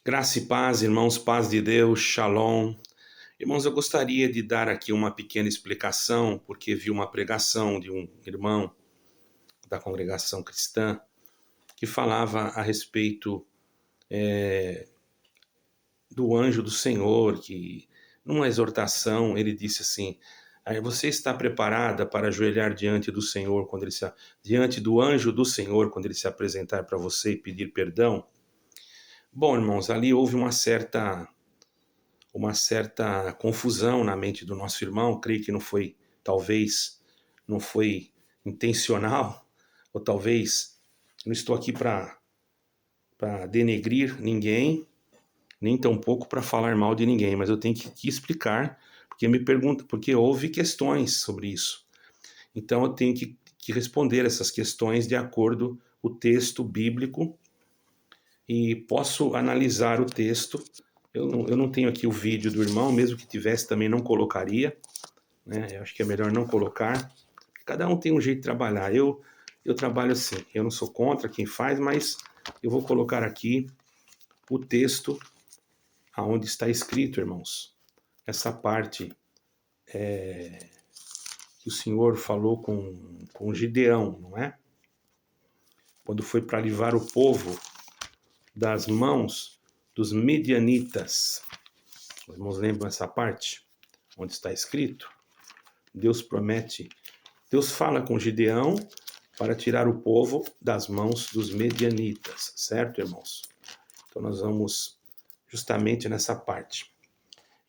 Graça e paz, irmãos, paz de Deus, shalom. Irmãos, eu gostaria de dar aqui uma pequena explicação, porque vi uma pregação de um irmão da congregação cristã que falava a respeito do anjo do Senhor, que numa exortação ele disse assim: você está preparada para ajoelhar diante do Senhor diante do anjo do Senhor quando ele se apresentar para você e pedir perdão? Bom, irmãos, ali houve uma certa confusão na mente do nosso irmão. Creio que talvez não foi intencional, ou talvez não estou aqui para denegrir ninguém, nem tampouco para falar mal de ninguém, mas eu tenho que explicar, porque houve questões sobre isso. Então eu tenho que responder essas questões de acordo com o texto bíblico e posso analisar o texto. Eu não tenho aqui o vídeo do irmão, mesmo que tivesse também não colocaria, né? Eu acho que é melhor não colocar. Cada um tem um jeito de trabalhar. Eu trabalho assim, eu não sou contra quem faz, mas eu vou colocar aqui o texto aonde está escrito, irmãos. Essa parte que o Senhor falou com Gideão, não é? Quando foi para livrar o povo das mãos dos midianitas. Os irmãos lembram essa parte? Onde está escrito? Deus fala com Gideão para tirar o povo das mãos dos medianitas, certo, irmãos? Então nós vamos justamente nessa parte.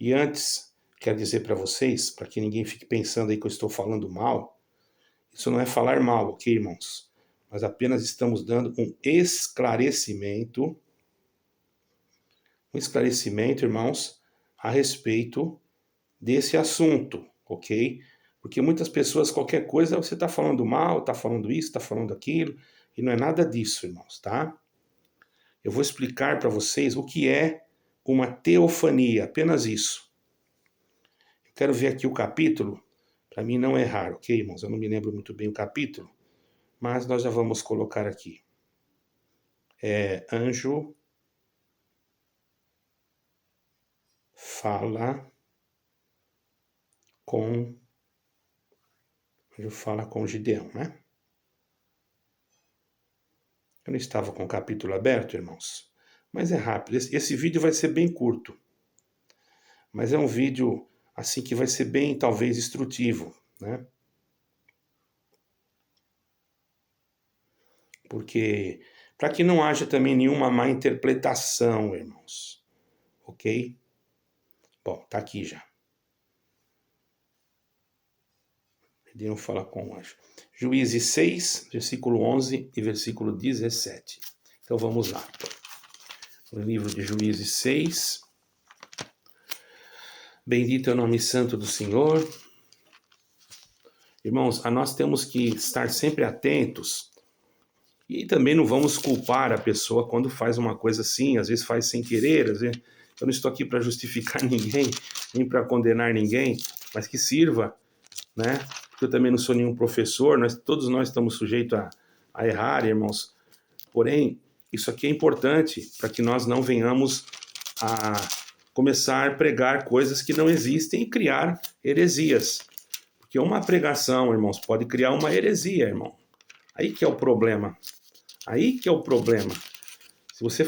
E antes, quero dizer para vocês, para que ninguém fique pensando aí que eu estou falando mal, isso não é falar mal, ok, irmãos? Nós apenas estamos dando um esclarecimento, irmãos, a respeito desse assunto, ok? Porque muitas pessoas, qualquer coisa, você está falando mal, está falando isso, está falando aquilo, e não é nada disso, irmãos, tá? Eu vou explicar para vocês o que é uma teofania, apenas isso. Eu quero ver aqui o capítulo, para mim não errar, ok, irmãos? Eu não me lembro muito bem o capítulo, mas nós já vamos colocar aqui. Anjo fala com Gideão, né? Eu não estava com o capítulo aberto, irmãos, mas é rápido. Esse vídeo vai ser bem curto, mas é um vídeo assim que vai ser bem, talvez, instrutivo, né? Porque para que não haja também nenhuma má interpretação, irmãos, ok? Bom, tá aqui já. Gideão fala com o anjo. Juízes 6, versículo 11 e versículo 17. Então vamos lá. No livro de Juízes 6. Bendito é o nome santo do Senhor. Irmãos, nós temos que estar sempre atentos e também não vamos culpar a pessoa quando faz uma coisa assim, às vezes faz sem querer, às vezes. Eu não estou aqui para justificar ninguém, nem para condenar ninguém, mas que sirva, né? Eu também não sou nenhum professor, todos nós estamos sujeitos a errar, irmãos. Porém, isso aqui é importante para que nós não venhamos a começar a pregar coisas que não existem e criar heresias. Porque uma pregação, irmãos, pode criar uma heresia, irmão. Aí que é o problema. Aí que é o problema. Se você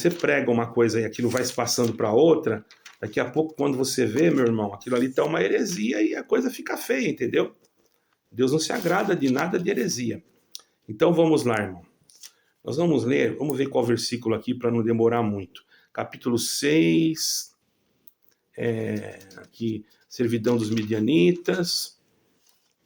prega uma coisa e aquilo vai se passando para outra, daqui a pouco, quando você vê, meu irmão, aquilo ali está uma heresia e a coisa fica feia, entendeu? Deus não se agrada de nada de heresia. Então vamos lá, irmão. Nós vamos ver qual versículo aqui para não demorar muito. Capítulo 6, aqui, servidão dos midianitas.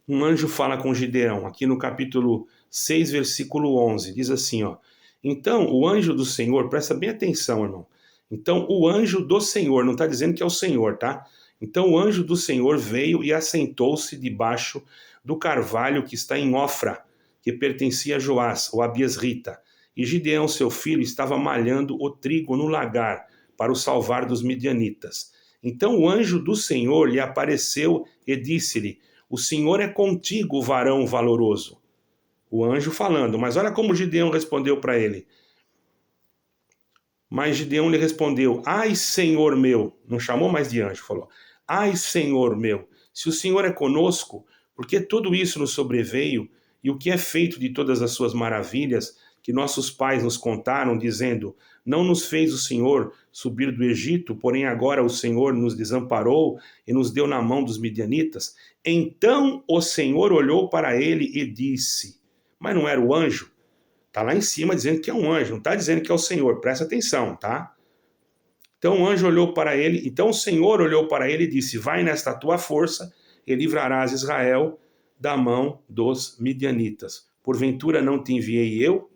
Um anjo fala com Gideão, aqui no capítulo 6, versículo 11, diz assim, ó. Então, o anjo do Senhor, presta bem atenção, irmão. Então, o anjo do Senhor, não está dizendo que é o Senhor, tá? Então, o anjo do Senhor veio e assentou-se debaixo do carvalho que está em Ofra, que pertencia a Joás, o Abiesrita. E Gideão, seu filho, estava malhando o trigo no lagar para o salvar dos midianitas. Então, o anjo do Senhor lhe apareceu e disse-lhe: o Senhor é contigo, varão valoroso. O anjo falando, mas olha como Gideão respondeu para ele. Mas Gideão lhe respondeu: ai, Senhor meu, não chamou mais de anjo, falou: ai, Senhor meu, se o Senhor é conosco, por que tudo isso nos sobreveio? E o que é feito de todas as suas maravilhas que nossos pais nos contaram, dizendo: não nos fez o Senhor subir do Egito, porém agora o Senhor nos desamparou e nos deu na mão dos midianitas? Então o Senhor olhou para ele e disse: mas não era o anjo? Está lá em cima dizendo que é um anjo, não está dizendo que é o Senhor, presta atenção, tá? Então o anjo olhou para ele, então o Senhor olhou para ele e disse: vai nesta tua força e livrarás Israel da mão dos midianitas. Porventura não te enviei eu?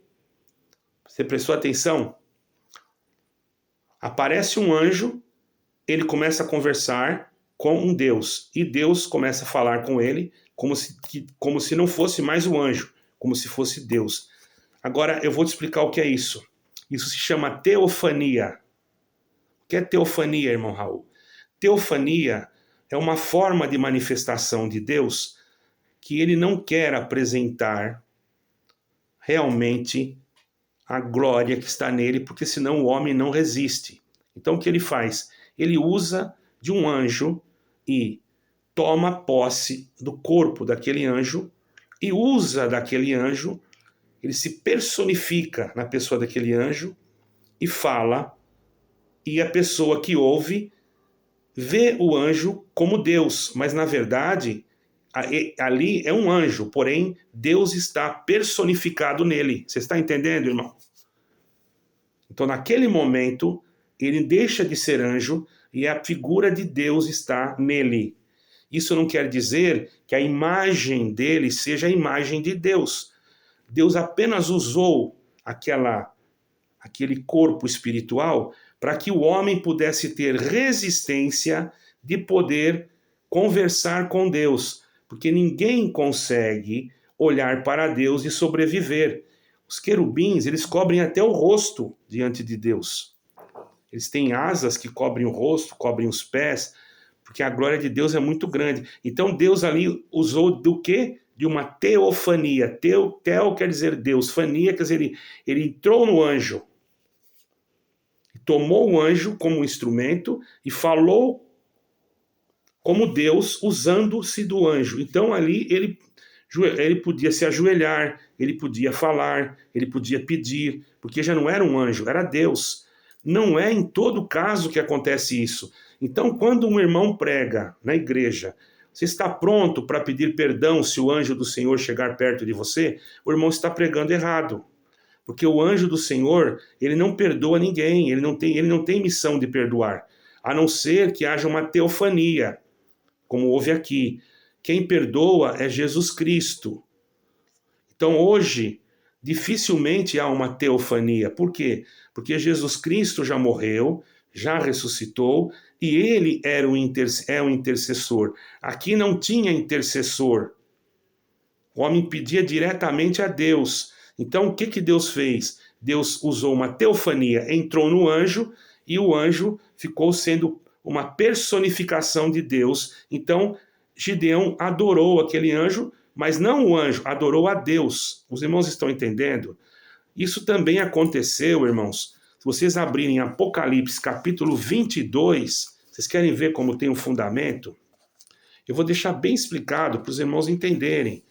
Você prestou atenção? Aparece um anjo, ele começa a conversar com um Deus, e Deus começa a falar com ele como se não fosse mais o anjo, como se fosse Deus. Agora eu vou te explicar o que é isso. Isso se chama teofania. O que é teofania, irmão Raul? Teofania é uma forma de manifestação de Deus que ele não quer apresentar realmente a glória que está nele, porque senão o homem não resiste. Então o que ele faz? Ele usa de um anjo e toma posse do corpo daquele anjo e usa daquele anjo. Ele se personifica na pessoa daquele anjo e fala, e a pessoa que ouve vê o anjo como Deus, mas na verdade ali é um anjo, porém Deus está personificado nele. Você está entendendo, irmão? Então naquele momento ele deixa de ser anjo e a figura de Deus está nele. Isso não quer dizer que a imagem dele seja a imagem de Deus. Deus apenas usou aquele corpo espiritual para que o homem pudesse ter resistência de poder conversar com Deus, porque ninguém consegue olhar para Deus e sobreviver. Os querubins, eles cobrem até o rosto diante de Deus. Eles têm asas que cobrem o rosto, cobrem os pés, porque a glória de Deus é muito grande. Então Deus ali usou do quê? De uma teofania. Teo quer dizer Deus, fania quer dizer ele entrou no anjo, tomou o anjo como instrumento e falou como Deus usando-se do anjo. Então ali ele podia se ajoelhar, ele podia falar, ele podia pedir, porque já não era um anjo, era Deus. Não é em todo caso que acontece isso. Então quando um irmão prega na igreja, você está pronto para pedir perdão se o anjo do Senhor chegar perto de você? O irmão está pregando errado. Porque o anjo do Senhor, ele não perdoa ninguém, ele não tem missão de perdoar, a não ser que haja uma teofania, como houve aqui. Quem perdoa é Jesus Cristo. Então hoje, dificilmente há uma teofania. Por quê? Porque Jesus Cristo já morreu, já ressuscitou, e ele é o intercessor. Aqui não tinha intercessor. O homem pedia diretamente a Deus. Então o que Deus fez? Deus usou uma teofania, entrou no anjo, e o anjo ficou sendo uma personificação de Deus. Então Gideão adorou aquele anjo, mas não o anjo, adorou a Deus. Os irmãos estão entendendo? Isso também aconteceu, irmãos. Se vocês abrirem Apocalipse capítulo 22, vocês querem ver como tem um fundamento? Eu vou deixar bem explicado para os irmãos entenderem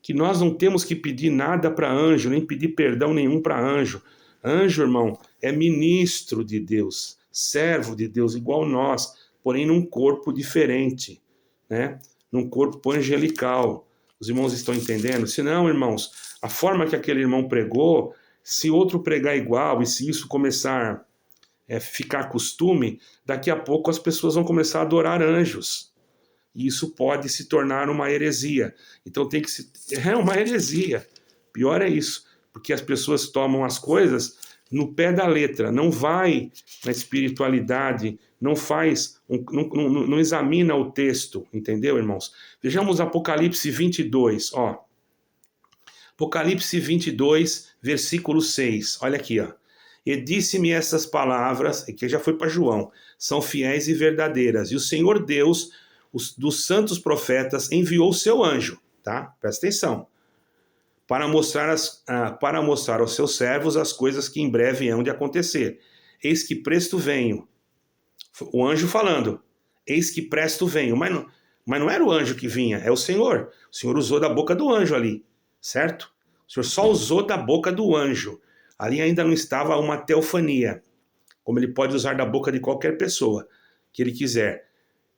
que nós não temos que pedir nada para anjo, nem pedir perdão nenhum para anjo. Anjo, irmão, é ministro de Deus, servo de Deus, igual nós, porém num corpo diferente, né? Num corpo angelical. Os irmãos estão entendendo? Se não, irmãos, a forma que aquele irmão pregou, se outro pregar igual, e se isso começar a ficar costume, daqui a pouco as pessoas vão começar a adorar anjos. E isso pode se tornar uma heresia. Então tem que se... É uma heresia. Pior é isso. Porque as pessoas tomam as coisas no pé da letra. Não vai na espiritualidade. Não faz... Não examina o texto. Entendeu, irmãos? Vejamos Apocalipse 22. Ó. Apocalipse 22, versículo 6. Olha aqui, ó. E disse-me essas palavras, aqui já foi para João, são fiéis e verdadeiras. E o Senhor Deus... dos santos profetas, enviou o seu anjo, tá? Presta atenção. para mostrar aos seus servos as coisas que em breve hão de acontecer. Eis que presto venho. O anjo falando, eis que presto venho. Mas não era o anjo que vinha, é o Senhor. O Senhor usou da boca do anjo ali, certo? O Senhor só usou da boca do anjo. Ali ainda não estava uma teofania, como ele pode usar da boca de qualquer pessoa que ele quiser.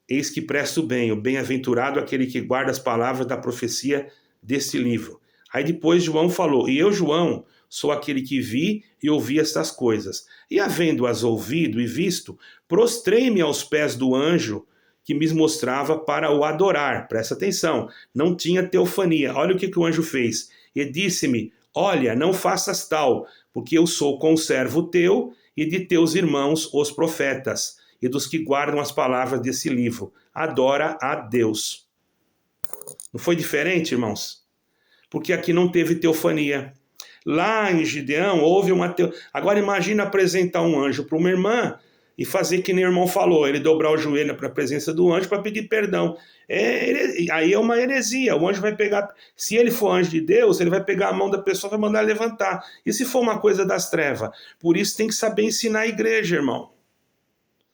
Eis que presto venho, bem-aventurado aquele que guarda as palavras da profecia deste livro. Aí depois João falou, e eu, João, sou aquele que vi e ouvi estas coisas. E havendo-as ouvido e visto, prostrei-me aos pés do anjo que me mostrava para o adorar. Presta atenção, não tinha teofania. Olha o que o anjo fez. E disse-me, olha, não faças tal, porque eu sou conservo teu e de teus irmãos os profetas, e dos que guardam as palavras desse livro. Adora a Deus. Não foi diferente, irmãos? Porque aqui não teve teofania. Lá em Gideão houve uma teofania. Agora imagina apresentar um anjo para uma irmã e fazer que nem o irmão falou, ele dobrar o joelho para a presença do anjo para pedir perdão. Aí é uma heresia. O anjo vai pegar, se ele for anjo de Deus, ele vai pegar a mão da pessoa e vai mandar levantar. E se for uma coisa das trevas? Por isso tem que saber ensinar a igreja, irmão.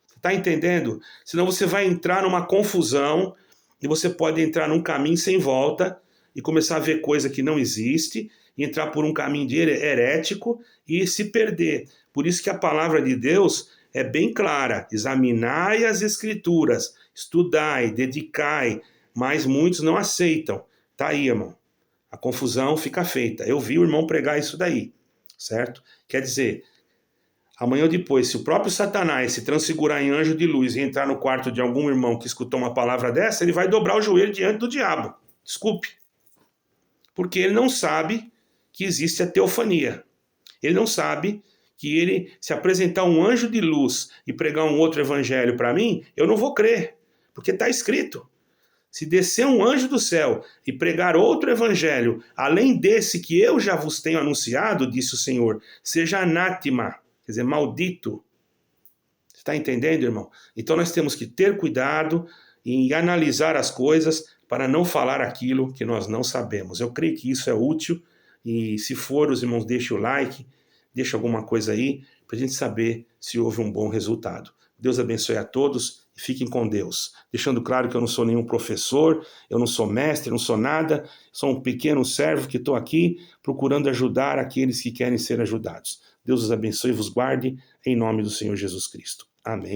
Você está entendendo? Senão você vai entrar numa confusão e você pode entrar num caminho sem volta e começar a ver coisa que não existe, e entrar por um caminho de herético e se perder. Por isso que a palavra de Deus é bem clara. Examinai as escrituras, estudai, dedicai, mas muitos não aceitam. Tá aí, irmão. A confusão fica feita. Eu vi o irmão pregar isso daí, certo? Quer dizer, amanhã ou depois, se o próprio Satanás se transfigurar em anjo de luz e entrar no quarto de algum irmão que escutou uma palavra dessa, ele vai dobrar o joelho diante do diabo. Desculpe. Porque ele não sabe que existe a teofania. Ele não sabe que ele, se apresentar um anjo de luz e pregar um outro evangelho para mim, eu não vou crer. Porque está escrito. Se descer um anjo do céu e pregar outro evangelho, além desse que eu já vos tenho anunciado, disse o Senhor, seja anátema, quer dizer, maldito. Você está entendendo, irmão? Então nós temos que ter cuidado em analisar as coisas para não falar aquilo que nós não sabemos. Eu creio que isso é útil e se for, os irmãos, deixem o like, deixem alguma coisa aí para a gente saber se houve um bom resultado. Deus abençoe a todos e fiquem com Deus. Deixando claro que eu não sou nenhum professor, eu não sou mestre, eu não sou nada, sou um pequeno servo que estou aqui procurando ajudar aqueles que querem ser ajudados. Deus os abençoe e vos guarde em nome do Senhor Jesus Cristo. Amém.